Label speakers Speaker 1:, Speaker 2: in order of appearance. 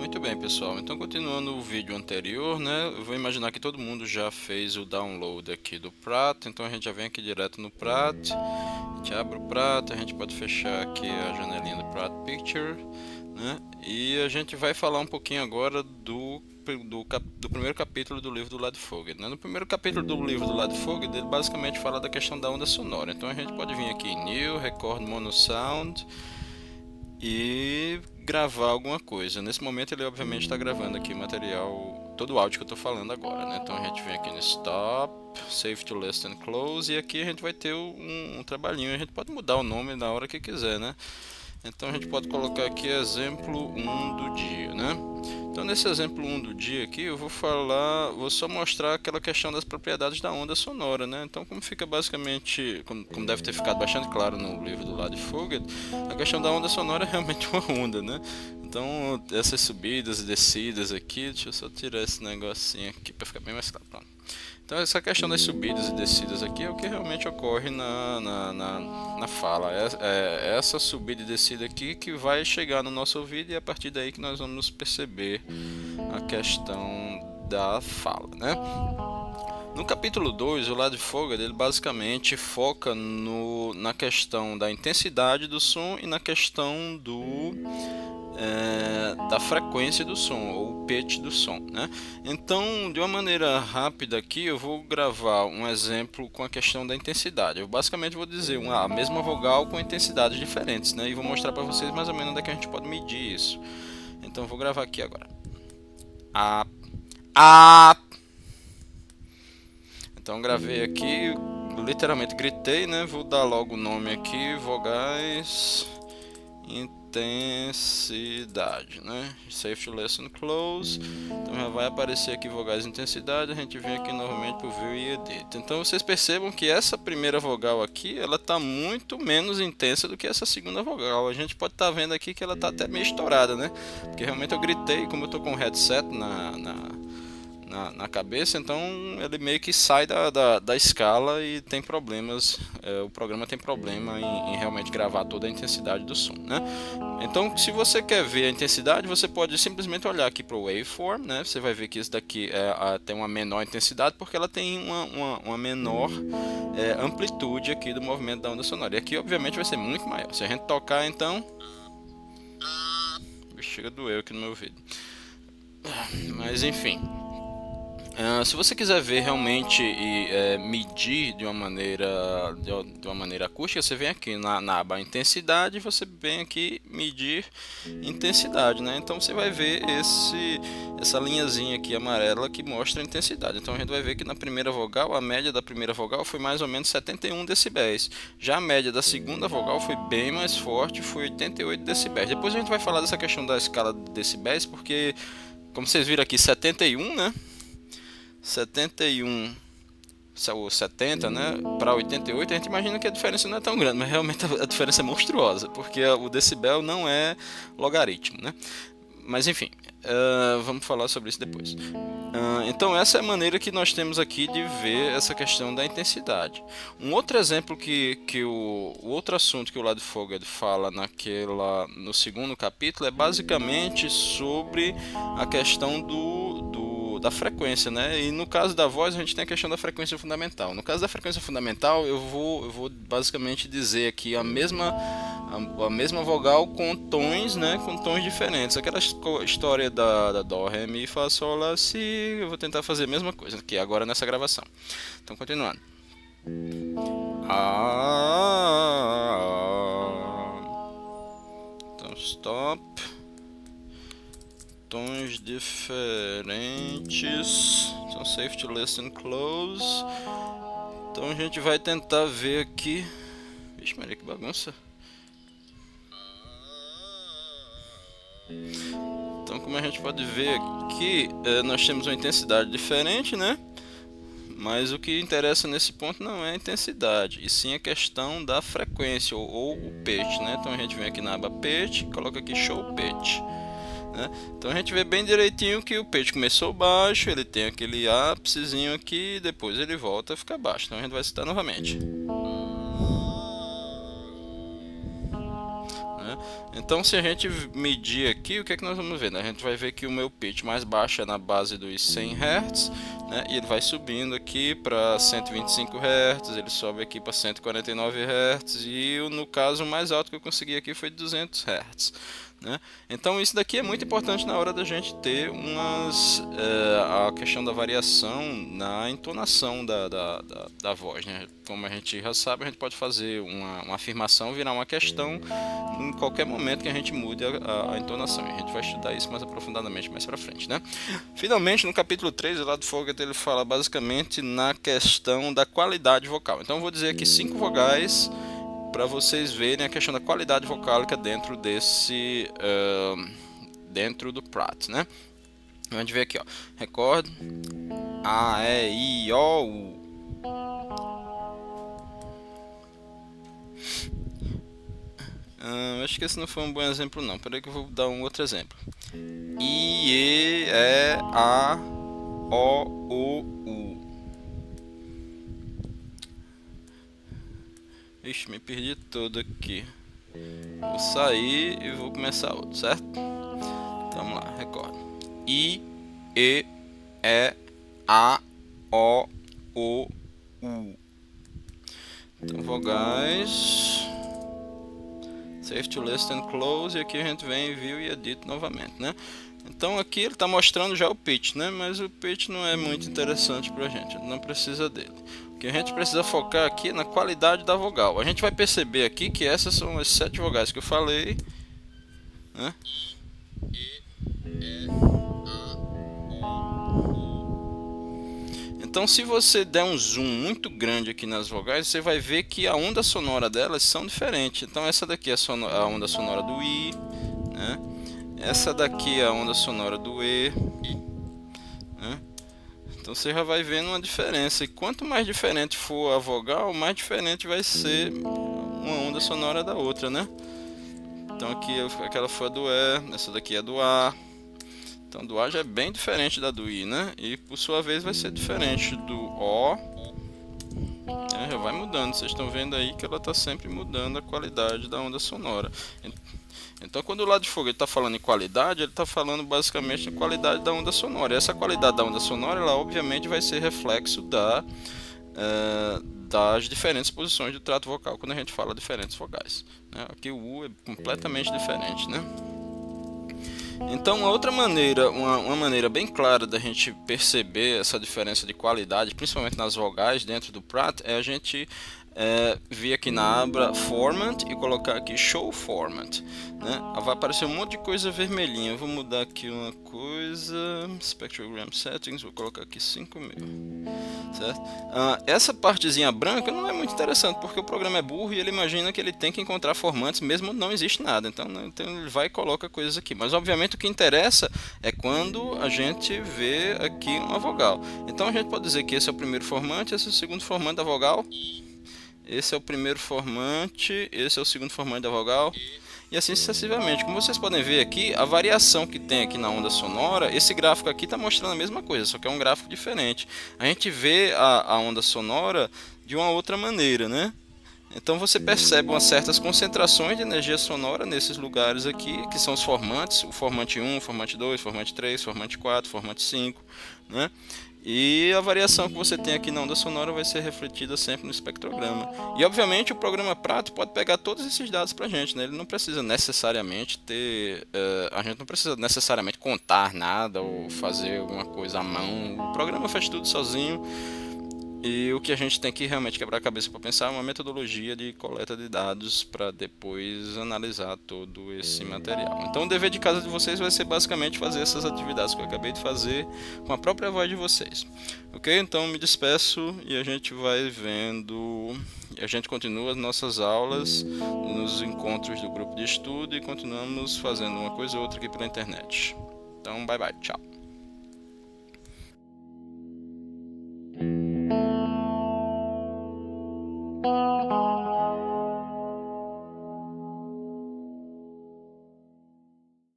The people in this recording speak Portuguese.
Speaker 1: Muito bem, pessoal. Então, continuando o vídeo anterior, né? Eu vou imaginar que todo mundo já fez o download aqui do prato. Então, a gente já vem aqui direto no prato. A gente abre o prato, a gente pode fechar aqui a janelinha do Prato Picture, né? E a gente vai falar um pouquinho agora do primeiro capítulo do livro do Lad Foged, né? No primeiro capítulo do livro do Lad Foged, ele basicamente fala da questão da onda sonora. Então, a gente pode vir aqui em New, Record Mono Sound e gravar alguma coisa. Nesse momento ele obviamente está gravando aqui o material, todo o áudio que eu estou falando agora, né? Então a gente vem aqui no Stop, Save to Listen Close, e aqui a gente vai ter um trabalhinho. A gente pode mudar o nome na hora que quiser, né? Então a gente pode colocar aqui exemplo 1 do dia, né? Então nesse exemplo 1 do dia aqui eu vou só mostrar aquela questão das propriedades da onda sonora, né? Então como fica basicamente, como deve ter ficado bastante claro no livro do Lad Foged, a questão da onda sonora é realmente uma onda, né? Então essas subidas e descidas aqui, deixa eu só tirar esse negocinho aqui para ficar bem mais claro. Pronto. Então essa questão das subidas e descidas aqui é o que realmente ocorre na fala. É essa subida e descida aqui que vai chegar no nosso ouvido, e é a partir daí que nós vamos perceber a questão da fala, né? No capítulo 2, o Lad Foged ele basicamente foca na questão da intensidade do som e na questão da frequência do som, ou pitch do som, né? Então, de uma maneira rápida aqui, eu vou gravar um exemplo com a questão da intensidade. Eu basicamente vou dizer a mesma vogal com intensidades diferentes, né? E vou mostrar para vocês mais ou menos onde é que a gente pode medir isso. Então, eu vou gravar aqui agora. A. Então, gravei aqui, literalmente gritei, né? Vou dar logo o nome aqui, vogais, intensidade, né? Save to Listen Close. Então já vai aparecer aqui vogais de intensidade. A gente vem aqui novamente para o View e Edit. Então vocês percebam que essa primeira vogal aqui, ela está muito menos intensa do que essa segunda vogal. A gente pode estar vendo aqui que ela está até meio estourada, né? Porque realmente eu gritei, como eu estou com o headset na cabeça, então ele meio que sai da escala e tem problemas, o programa tem problema em realmente gravar toda a intensidade do som, né? Então, se você quer ver a intensidade, você pode simplesmente olhar aqui para o waveform, né? Você vai ver que isso daqui tem uma menor intensidade porque ela tem uma menor amplitude aqui do movimento da onda sonora. E aqui, obviamente, vai ser muito maior. Se a gente tocar, então... Chega a doer aqui no meu ouvido. Mas, enfim... se você quiser ver realmente e medir de uma maneira acústica, você vem aqui na aba intensidade e você vem aqui medir intensidade, né? Então você vai ver essa linhazinha aqui amarela que mostra a intensidade. Então a gente vai ver que na primeira vogal, a média da primeira vogal foi mais ou menos 71 decibéis. Já a média da segunda vogal foi bem mais forte, foi 88 decibéis. Depois a gente vai falar dessa questão da escala de decibéis, porque como vocês viram aqui, 71, né? 71 ou 70, né, para 88, a gente imagina que a diferença não é tão grande, mas realmente a diferença é monstruosa, porque o decibel não é logaritmo, né? Mas enfim, vamos falar sobre isso depois. Então essa é a maneira que nós temos aqui de ver essa questão da intensidade. Um outro exemplo que o outro assunto que o Lad Foged fala no segundo capítulo é basicamente sobre a questão da frequência, né? E no caso da voz a gente tem a questão da frequência fundamental. No caso da frequência fundamental eu vou basicamente dizer aqui a mesma vogal com tons, né? Com tons diferentes. Aquela história da Dó, Ré, Mi, Fá, Sol, Lá, Si. Eu vou tentar fazer a mesma coisa aqui agora nessa gravação. Então continuando. Então stop. Tons diferentes. Então Save to Listen Close. Então a gente vai tentar ver aqui. Vixe Maria, que bagunça. Então como a gente pode ver aqui, nós temos uma intensidade diferente, né? Mas o que interessa nesse ponto não é a intensidade, e sim a questão da frequência ou o pitch, né? Então a gente vem aqui na aba pitch, coloca aqui show pitch. Né? Então a gente vê bem direitinho que o pitch começou baixo, ele tem aquele ápicezinho aqui, depois ele volta a ficar baixo. Então a gente vai citar novamente. Né? Então, se a gente medir aqui, o que é que nós vamos ver, né? A gente vai ver que o meu pitch mais baixo é na base dos 100 Hz, né? E ele vai subindo aqui para 125 Hz, ele sobe aqui para 149 Hz e no caso o mais alto que eu consegui aqui foi 200 Hz. Né? Então isso daqui é muito importante na hora da gente ter a questão da variação na entonação da voz. Né? Como a gente já sabe, a gente pode fazer uma afirmação virar uma questão em qualquer momento que a gente mude a entonação. E a gente vai estudar isso mais aprofundadamente mais pra frente. Né? Finalmente, no capítulo 3, o Lado Foguete ele fala basicamente na questão da qualidade vocal. Então eu vou dizer aqui 5 vogais para vocês verem a questão da qualidade vocálica dentro dentro do Pratt, né? A gente vê aqui, ó, record, A, E, I, O, U. Acho que esse não foi um bom exemplo não. Peraí que eu vou dar um outro exemplo. I, E, A, O, U. Ixi, me perdi todo aqui. Vou sair e vou começar outro, certo? Então, vamos lá, recorda. I, E, A, O, U. Então, vogais. Save to listen close. E aqui a gente vem, view e edit novamente, né? Então aqui ele está mostrando já o pitch, né? Mas o pitch não é muito interessante para a gente não precisa dele. O que a gente precisa focar aqui é na qualidade da vogal. A gente vai perceber aqui que essas são as 7 vogais que eu falei, né? Então, se você der um zoom muito grande aqui nas vogais, você vai ver que a onda sonora delas são diferentes. Então, essa daqui é a onda sonora do I, né? Essa daqui é a onda sonora do E, né? Então você já vai vendo uma diferença. E quanto mais diferente for a vogal, mais diferente vai ser uma onda sonora da outra, né? Então aqui aquela foi a do E, essa daqui é do A. Então do A já é bem diferente da do I, né? E por sua vez vai ser diferente do O. Já vai mudando. Vocês estão vendo aí que ela está sempre mudando a qualidade da onda sonora. Então, quando o Lado de Fogo está falando em qualidade, ele está falando basicamente em qualidade da onda sonora. E essa qualidade da onda sonora, ela obviamente vai ser reflexo das diferentes posições do trato vocal quando a gente fala diferentes vogais. Né? Aqui o U é completamente diferente, né? Então, uma maneira bem clara da gente perceber essa diferença de qualidade, principalmente nas vogais dentro do Pratt, é a gente vir aqui na aba Format e colocar aqui Show Format, né? Vai aparecer um monte de coisa vermelhinha. Eu vou mudar aqui uma coisa, Spectrogram Settings, vou colocar aqui 5000, certo? Essa partezinha branca não é muito interessante, porque o programa é burro e ele imagina que ele tem que encontrar formantes mesmo não existe nada, então ele vai e coloca coisas aqui, mas obviamente o que interessa é quando a gente vê aqui uma vogal. Então a gente pode dizer que esse é o primeiro formante, esse é o segundo formante da vogal, esse é o primeiro formante, esse é o segundo formante da vogal, e assim sucessivamente. Como vocês podem ver aqui, a variação que tem aqui na onda sonora, esse gráfico aqui está mostrando a mesma coisa, só que é um gráfico diferente. A gente vê a onda sonora de uma outra maneira, né? Então você percebe umas certas concentrações de energia sonora nesses lugares aqui, que são os formantes, o formante 1, formante 2, formante 3, formante 4, formante 5, né? E a variação que você tem aqui na onda sonora vai ser refletida sempre no espectrograma. E obviamente o programa Prato pode pegar todos esses dados pra gente, né? Ele não precisa necessariamente a gente não precisa necessariamente contar nada ou fazer alguma coisa à mão. O programa faz tudo sozinho. E o que a gente tem que realmente quebrar a cabeça para pensar é uma metodologia de coleta de dados para depois analisar todo esse material. Então o dever de casa de vocês vai ser basicamente fazer essas atividades que eu acabei de fazer com a própria voz de vocês. Ok? Então me despeço e a gente vai vendo. A gente continua as nossas aulas nos encontros do grupo de estudo e continuamos fazendo uma coisa ou outra aqui pela internet. Então bye bye, tchau.